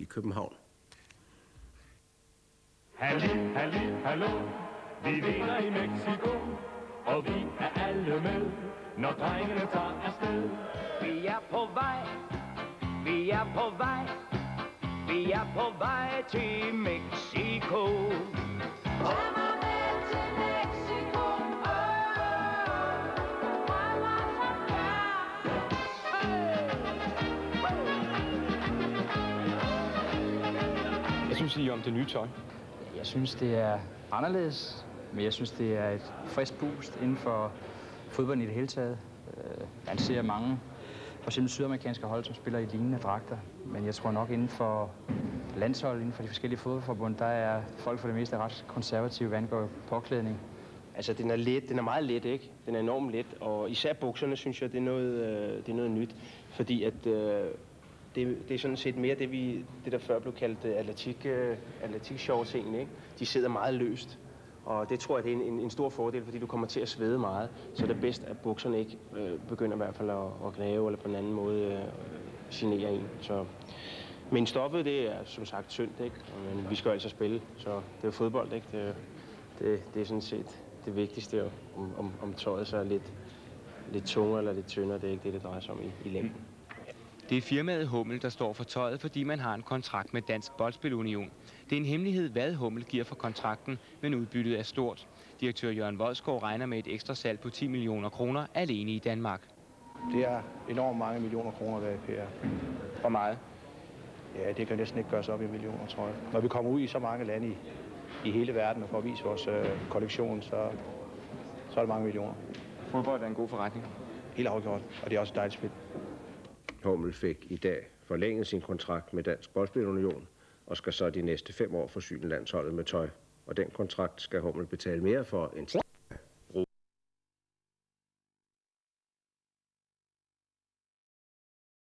København. Halli, halli, hallo, vi vinder i Mexico, og vi er alle med, når drengene tager afsted. Vi er på vej, vi er på vej, vi er på vej til Mexico. Tag mig med til Mexico, Hvad synes I om det nye tøj? Jeg synes, det er anderledes, men jeg synes, det er et frisk boost inden for fodbolden i det hele taget. Man ser mange, for eksempel sydamerikanske hold, som spiller i lignende dragter, men jeg tror nok inden for landshold, inden for de forskellige fodboldforbund, der er folk for det meste ret konservative, hvad angår påklædning. Altså, den er meget let, ikke? Den er enormt let, og især bukserne, synes jeg, det er noget nyt, fordi at det er sådan set mere det der før blev kaldt atletik-shorts egentlig, ikke? De sidder meget løst, og det tror jeg, det er en stor fordel, fordi du kommer til at svede meget, så det er bedst, at bukserne ikke begynder i hvert fald at gnave eller på en anden måde genere en. Så. Men stoffet, det er som sagt synd, ikke? Men vi skal jo altså spille, så det er jo fodbold, ikke? Det er sådan set det vigtigste, om tøjet så er lidt tungere eller lidt tyndere, det er ikke det drejer sig om i længden. Det er firmaet Hummel, der står for tøjet, fordi man har en kontrakt med Dansk Boldspilunion. Det er en hemmelighed, hvad Hummel giver for kontrakten, men udbyttet er stort. Direktør Jørgen Voldsgaard regner med et ekstra salg på 10 millioner kroner alene i Danmark. Det er enormt mange millioner kroner, der er i PR. Hvor meget? Ja, det kan næsten ikke gøres op i millioner, tror jeg. Når vi kommer ud i så mange lande i hele verden og får at vise vores kollektion, så er det mange millioner. Fodbold er en god forretning. Helt afgjort, og det er også et dejligt spil. Hummel fik i dag forlænget sin kontrakt med Dansk Boldspilunion og skal så de næste 5 år forsyne landsholdet med tøj. Og den kontrakt skal Hummel betale mere for end